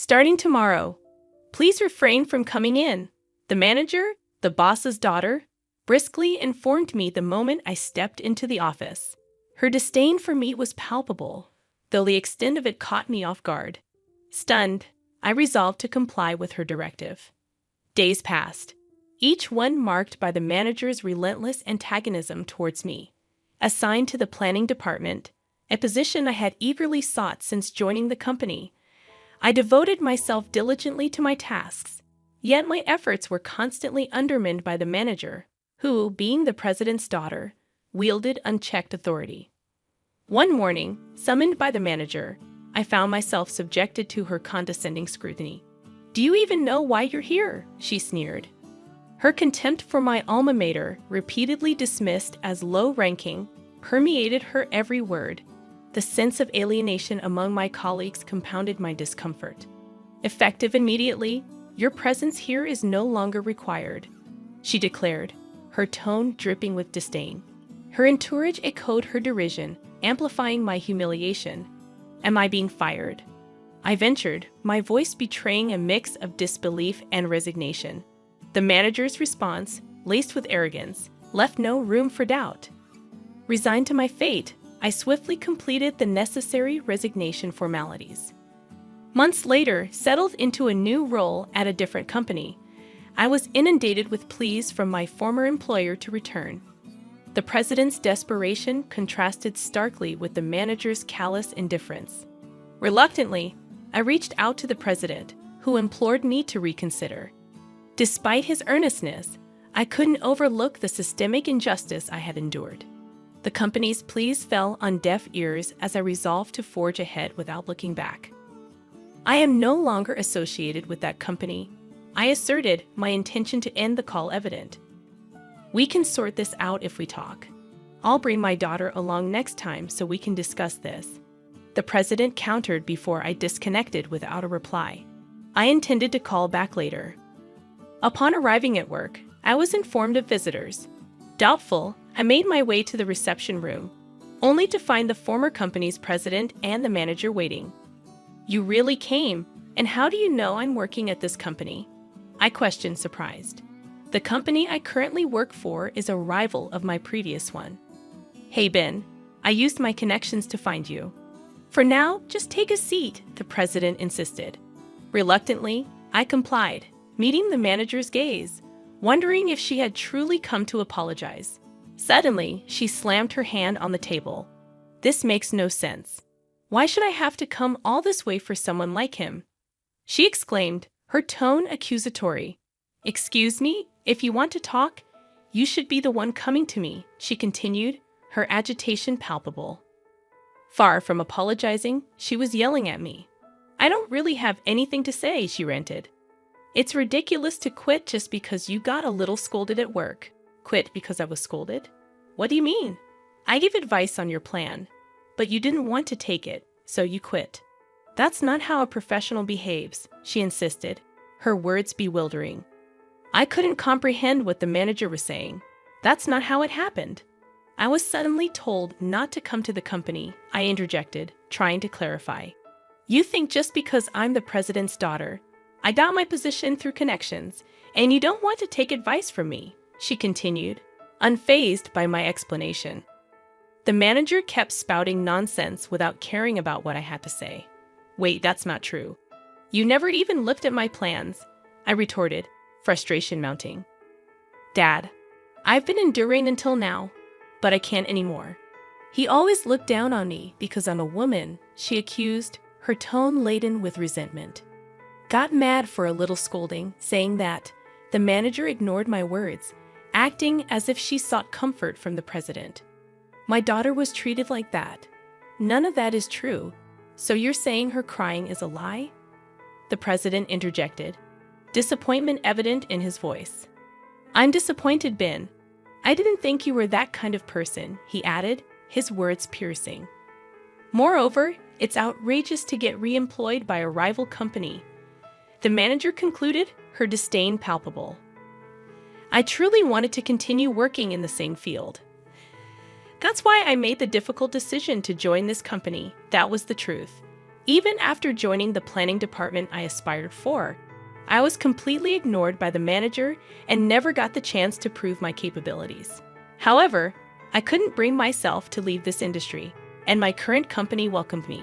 Starting tomorrow, please refrain from coming in. The manager, the boss's daughter, briskly informed me the moment I stepped into the office. Her disdain for me was palpable, though the extent of it caught me off guard. Stunned, I resolved to comply with her directive. Days passed, each one marked by the manager's relentless antagonism towards me. Assigned to the planning department, a position I had eagerly sought since joining the company, I devoted myself diligently to my tasks, yet my efforts were constantly undermined by the manager, who, being the president's daughter, wielded unchecked authority. One morning, summoned by the manager, I found myself subjected to her condescending scrutiny. "Do you even know why you're here?" she sneered. Her contempt for my alma mater, repeatedly dismissed as low-ranking, permeated her every word. The sense of alienation among my colleagues compounded my discomfort. "Effective immediately, your presence here is no longer required," she declared, her tone dripping with disdain. Her entourage echoed her derision, amplifying my humiliation. "Am I being fired?" I ventured, my voice betraying a mix of disbelief and resignation. The manager's response, laced with arrogance, left no room for doubt. Resigned to my fate, I swiftly completed the necessary resignation formalities. Months later, settled into a new role at a different company, I was inundated with pleas from my former employer to return. The president's desperation contrasted starkly with the manager's callous indifference. Reluctantly, I reached out to the president, who implored me to reconsider. Despite his earnestness, I couldn't overlook the systemic injustice I had endured. The company's pleas fell on deaf ears as I resolved to forge ahead without looking back. "I am no longer associated with that company," I asserted, my intention to end the call evident. "We can sort this out if we talk. I'll bring my daughter along next time so we can discuss this." The president countered before I disconnected without a reply. I intended to call back later. Upon arriving at work, I was informed of visitors. Doubtful, I made my way to the reception room, only to find the former company's president and the manager waiting. "You really came, and how do you know I'm working at this company?" I questioned, surprised. "The company I currently work for is a rival of my previous one." "Hey Ben, I used my connections to find you." "For now, just take a seat," the president insisted. Reluctantly, I complied, meeting the manager's gaze, wondering if she had truly come to apologize. Suddenly, she slammed her hand on the table. "This makes no sense. Why should I have to come all this way for someone like him?" she exclaimed, her tone accusatory. "Excuse me, if you want to talk, you should be the one coming to me," she continued, her agitation palpable. Far from apologizing, she was yelling at me. "I don't really have anything to say," she ranted. "It's ridiculous to quit just because you got a little scolded at work." "Quit because I was scolded? What do you mean? I gave advice on your plan, but you didn't want to take it, so you quit." "That's not how a professional behaves," she insisted, her words bewildering. I couldn't comprehend what the manager was saying. "That's not how it happened." "I was suddenly told not to come to the company," I interjected, trying to clarify. "You think just because I'm the president's daughter, I got my position through connections, and you don't want to take advice from me," she continued, unfazed by my explanation. The manager kept spouting nonsense without caring about what I had to say. "Wait, that's not true. You never even looked at my plans," I retorted, frustration mounting. "Dad, I've been enduring until now, but I can't anymore." "He always looked down on me because I'm a woman," she accused, her tone laden with resentment. Got mad for a little scolding, saying that. The manager ignored my words, acting as if she sought comfort from the president. "My daughter was treated like that." "None of that is true. So you're saying her crying is a lie?" the president interjected, disappointment evident in his voice. "I'm disappointed, Ben. I didn't think you were that kind of person," he added, his words piercing. "Moreover, it's outrageous to get re-employed by a rival company," the manager concluded, her disdain palpable. "I truly wanted to continue working in the same field. That's why I made the difficult decision to join this company. That was the truth. Even after joining the planning department I aspired for, I was completely ignored by the manager and never got the chance to prove my capabilities. However, I couldn't bring myself to leave this industry, and my current company welcomed me.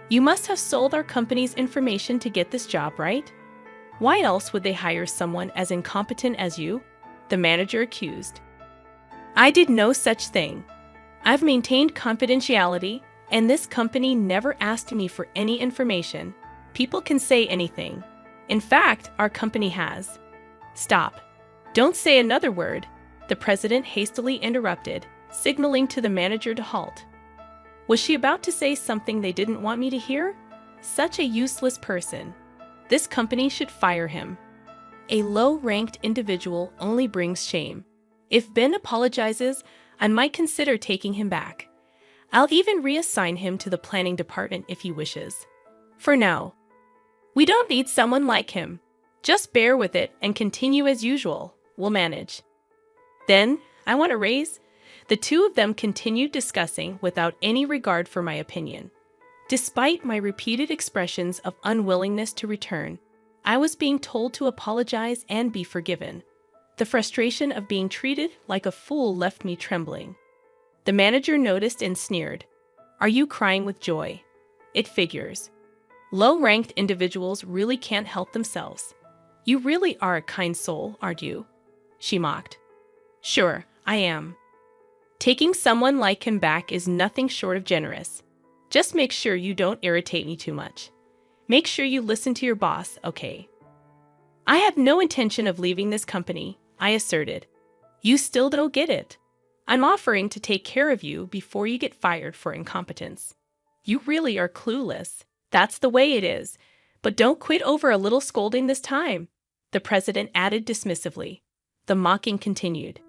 You must have sold our company's information to get this job, right? Why else would they hire someone as incompetent as you? The manager accused. I did no such thing. I've maintained confidentiality, and this company never asked me for any information. People can say anything. In fact, our company has. Stop. Don't say another word, the president hastily interrupted, signaling to the manager to halt. Was she about to say something they didn't want me to hear? Such a useless person. This company should fire him. A low-ranked individual only brings shame. If Ben apologizes, I might consider taking him back. I'll even reassign him to the planning department if he wishes. For now. We don't need someone like him. Just bear with it and continue as usual. We'll manage. Then, I want a raise. The two of them continued discussing without any regard for my opinion. Despite my repeated expressions of unwillingness to return, I was being told to apologize and be forgiven. The frustration of being treated like a fool left me trembling. The manager noticed and sneered. Are you crying with joy? It figures. Low-ranked individuals really can't help themselves. You really are a kind soul, aren't you? She mocked. Sure, I am. Taking someone like him back is nothing short of generous. Just make sure you don't irritate me too much. Make sure you listen to your boss, okay? I have no intention of leaving this company, I asserted. You still don't get it. I'm offering to take care of you before you get fired for incompetence. You really are clueless. That's the way it is. But don't quit over a little scolding this time, the president added dismissively. The mocking continued.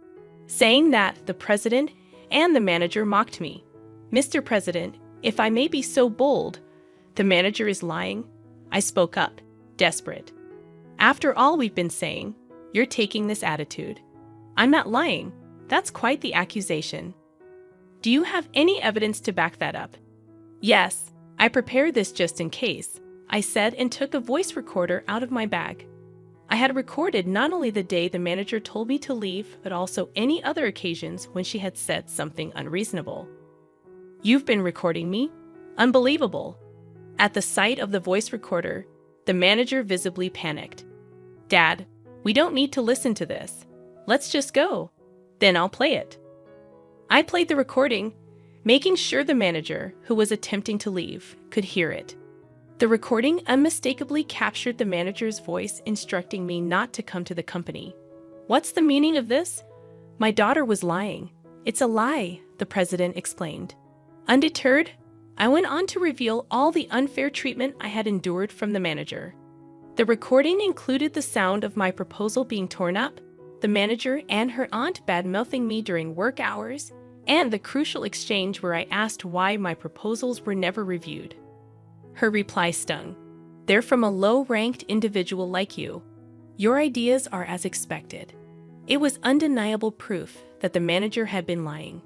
Saying that, the president and the manager mocked me. Mr. President, if I may be so bold, the manager is lying. I spoke up, desperate. After all we've been saying, you're taking this attitude. I'm not lying. That's quite the accusation. Do you have any evidence to back that up? Yes, I prepared this just in case, I said and took a voice recorder out of my bag. I had recorded not only the day the manager told me to leave, but also any other occasions when she had said something unreasonable. You've been recording me? Unbelievable. At the sight of the voice recorder, the manager visibly panicked. Dad, we don't need to listen to this. Let's just go. Then I'll play it. I played the recording, making sure the manager, who was attempting to leave, could hear it. The recording unmistakably captured the manager's voice instructing me not to come to the company. What's the meaning of this? My daughter was lying. It's a lie, the president explained. Undeterred, I went on to reveal all the unfair treatment I had endured from the manager. The recording included the sound of my proposal being torn up, the manager and her aunt bad-mouthing me during work hours, and the crucial exchange where I asked why my proposals were never reviewed. Her reply stung. They're from a low-ranked individual like you. Your ideas are as expected. It was undeniable proof that the manager had been lying.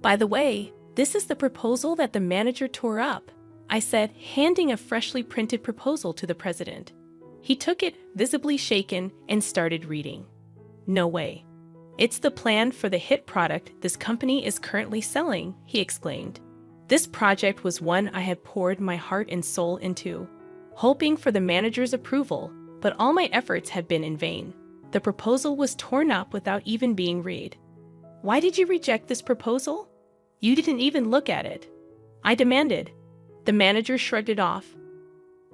By the way, this is the proposal that the manager tore up, I said, handing a freshly printed proposal to the president. He took it, visibly shaken, and started reading. No way. It's the plan for the hit product this company is currently selling, he explained. This project was one I had poured my heart and soul into, hoping for the manager's approval, but all my efforts had been in vain. The proposal was torn up without even being read. Why did you reject this proposal? You didn't even look at it. I demanded. The manager shrugged it off.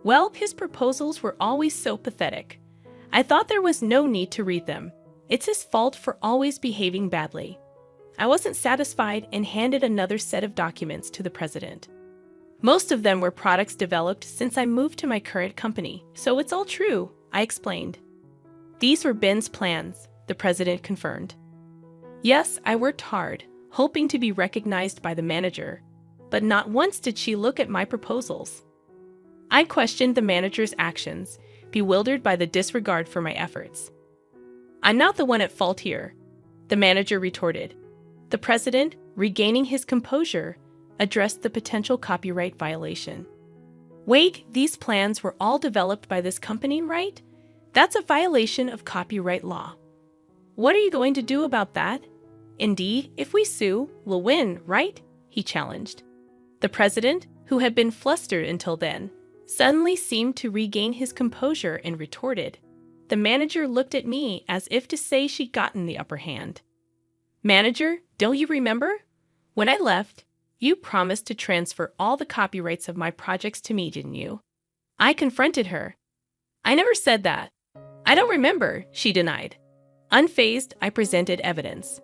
Well, his proposals were always so pathetic. I thought there was no need to read them. It's his fault for always behaving badly. I wasn't satisfied and handed another set of documents to the president. Most of them were products developed since I moved to my current company, so it's all true, I explained. These were Ben's plans, the president confirmed. Yes, I worked hard, hoping to be recognized by the manager, but not once did she look at my proposals. I questioned the manager's actions, bewildered by the disregard for my efforts. I'm not the one at fault here, the manager retorted. The president, regaining his composure, addressed the potential copyright violation. Wait, these plans were all developed by this company, right? That's a violation of copyright law. What are you going to do about that? Indeed, if we sue, we'll win, right? He challenged. The president, who had been flustered until then, suddenly seemed to regain his composure and retorted. The manager looked at me as if to say she'd gotten the upper hand. Manager, don't you remember? When I left, you promised to transfer all the copyrights of my projects to me, didn't you? I confronted her. I never said that. I don't remember, she denied. Unfazed, I presented evidence.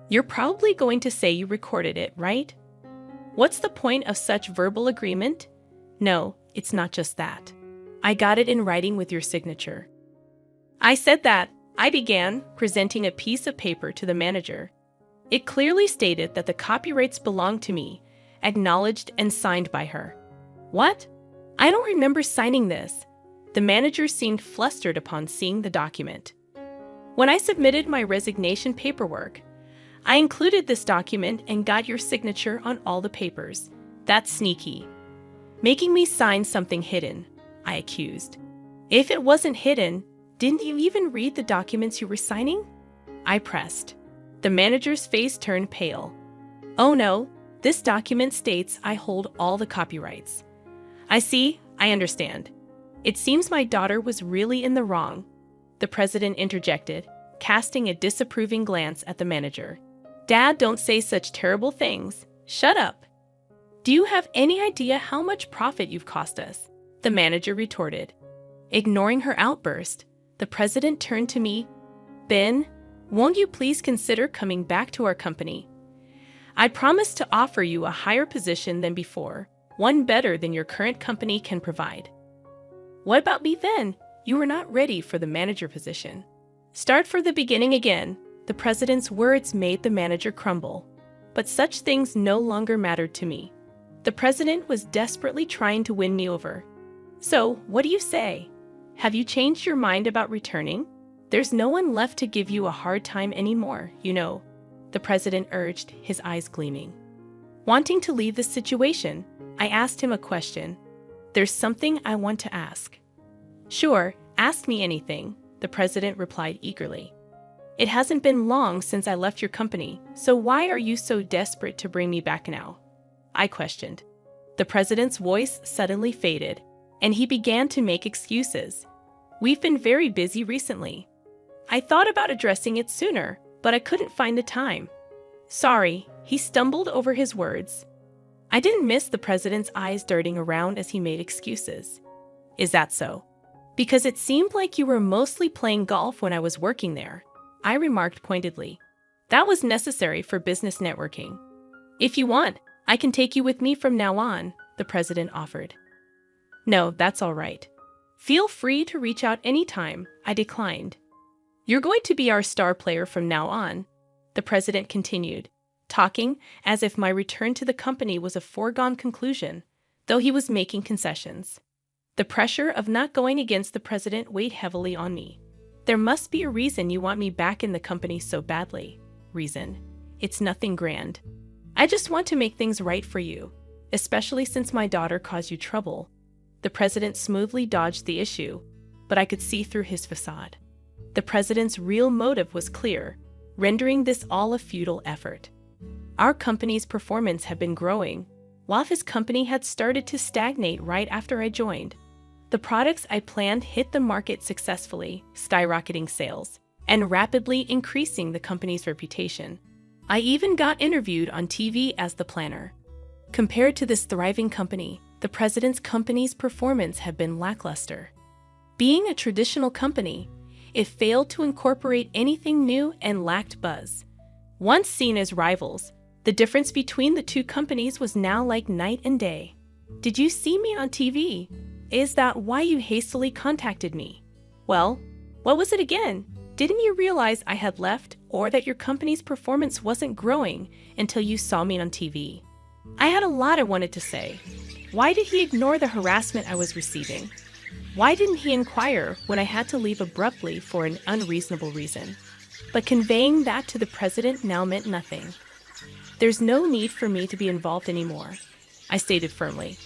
You're probably going to say you recorded it, right? What's the point of such verbal agreement? No, it's not just that. I got it in writing with your signature. I said that. I began, presenting a piece of paper to the manager. It clearly stated that the copyrights belonged to me, acknowledged and signed by her. What? I don't remember signing this. The manager seemed flustered upon seeing the document. When I submitted my resignation paperwork, I included this document and got your signature on all the papers. That's sneaky. Making me sign something hidden, I accused. If it wasn't hidden, didn't you even read the documents you were signing? I pressed. The manager's face turned pale. Oh no, this document states I hold all the copyrights. I see, I understand. It seems my daughter was really in the wrong, the president interjected, casting a disapproving glance at the manager. Dad, don't say such terrible things. Shut up. Do you have any idea how much profit you've cost us? The manager retorted. Ignoring her outburst, the president turned to me. Ben, won't you please consider coming back to our company? I promise to offer you a higher position than before, one better than your current company can provide. What about me then? You were not ready for the manager position. Start from the beginning again. The president's words made the manager crumble. But such things no longer mattered to me. The president was desperately trying to win me over. So, what do you say? Have you changed your mind about returning? There's no one left to give you a hard time anymore, you know, the president urged, his eyes gleaming. Wanting to leave the situation, I asked him a question. There's something I want to ask. Sure, ask me anything, the president replied eagerly. It hasn't been long since I left your company, so why are you so desperate to bring me back now? I questioned. The president's voice suddenly faded, and he began to make excuses. We've been very busy recently. I thought about addressing it sooner, but I couldn't find the time. Sorry, he stumbled over his words. I didn't miss the president's eyes darting around as he made excuses. Is that so? Because it seemed like you were mostly playing golf when I was working there, I remarked pointedly. That was necessary for business networking. If you want, I can take you with me from now on, the president offered. No, that's all right. Feel free to reach out anytime, I declined. You're going to be our star player from now on, the president continued, talking as if my return to the company was a foregone conclusion, though he was making concessions. The pressure of not going against the president weighed heavily on me. There must be a reason you want me back in the company so badly. Reason. It's nothing grand. I just want to make things right for you, especially since my daughter caused you trouble. The president smoothly dodged the issue, but I could see through his facade. The president's real motive was clear, rendering this all a futile effort. Our company's performance had been growing, while his company had started to stagnate right after I joined. The products I planned hit the market successfully, skyrocketing sales, and rapidly increasing the company's reputation. I even got interviewed on TV as the planner. Compared to this thriving company, the president's company's performance had been lackluster. Being a traditional company, it failed to incorporate anything new and lacked buzz. Once seen as rivals, the difference between the two companies was now like night and day. Did you see me on TV? Is that why you hastily contacted me? Well, what was it again? Didn't you realize I had left or that your company's performance wasn't growing until you saw me on TV? I had a lot I wanted to say. Why did he ignore the harassment I was receiving? Why didn't he inquire when I had to leave abruptly for an unreasonable reason? But conveying that to the president now meant nothing. There's no need for me to be involved anymore, I stated firmly.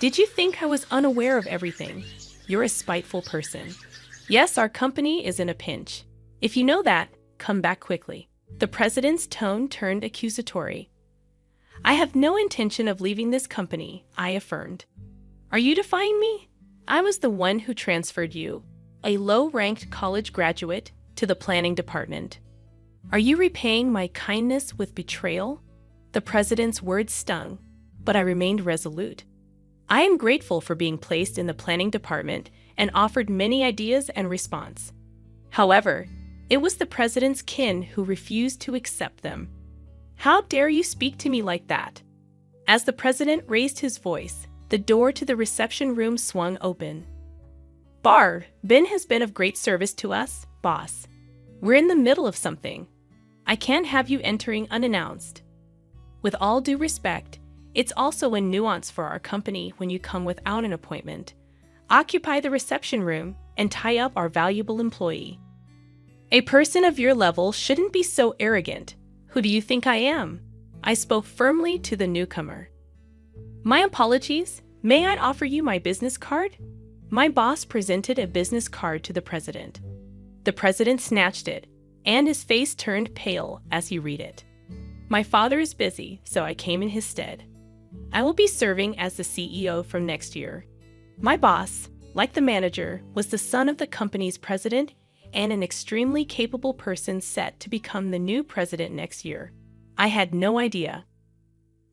Did you think I was unaware of everything? You're a spiteful person. Yes, our company is in a pinch. If you know that, come back quickly. The president's tone turned accusatory. I have no intention of leaving this company, I affirmed. Are you defying me? I was the one who transferred you, a low-ranked college graduate, to the planning department. Are you repaying my kindness with betrayal? The president's words stung, but I remained resolute. I am grateful for being placed in the planning department and offered many ideas and response. However, it was the president's kin who refused to accept them. How dare you speak to me like that? As the president raised his voice, the door to the reception room swung open. Bard, Ben has been of great service to us, boss. We're in the middle of something. I can't have you entering unannounced. With all due respect, it's also a nuance for our company when you come without an appointment. Occupy the reception room and tie up our valuable employee. A person of your level shouldn't be so arrogant. Who do you think I am? I spoke firmly to the newcomer. My apologies. May I offer you my business card? My boss presented a business card to the president. The president snatched it, and his face turned pale as he read it. My father is busy, so I came in his stead. I will be serving as the CEO from next year. My boss, like the manager, was the son of the company's president and an extremely capable person set to become the new president next year. I had no idea.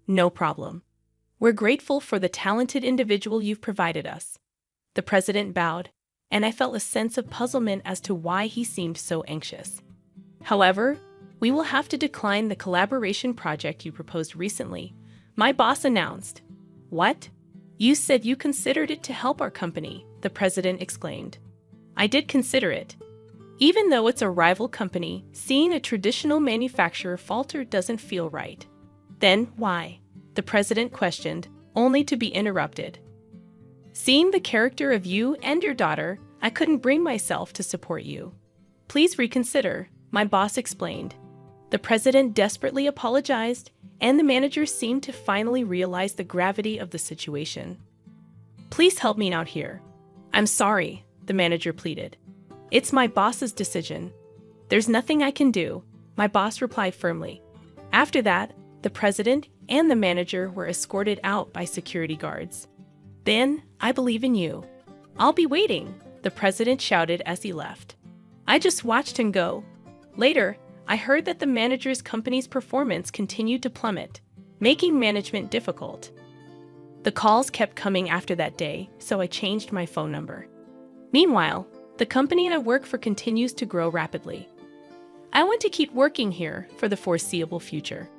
No problem. We're grateful for the talented individual you've provided us. The president bowed, and I felt a sense of puzzlement as to why he seemed so anxious. However, we will have to decline the collaboration project you proposed recently, my boss announced. What? You said you considered it to help our company, the president exclaimed. I did consider it. Even though it's a rival company, seeing a traditional manufacturer falter doesn't feel right. Then why? The president questioned, only to be interrupted. Seeing the character of you and your daughter, I couldn't bring myself to support you. Please reconsider, my boss explained. The president desperately apologized, and the manager seemed to finally realize the gravity of the situation. Please help me out here. I'm sorry, the manager pleaded. It's my boss's decision. There's nothing I can do, my boss replied firmly. After that, the president and the manager were escorted out by security guards. Ben, I believe in you. I'll be waiting, the president shouted as he left. I just watched him go. Later, I heard that the manager's company's performance continued to plummet, making management difficult. The calls kept coming after that day, so I changed my phone number. Meanwhile, the company I work for continues to grow rapidly. I want to keep working here for the foreseeable future.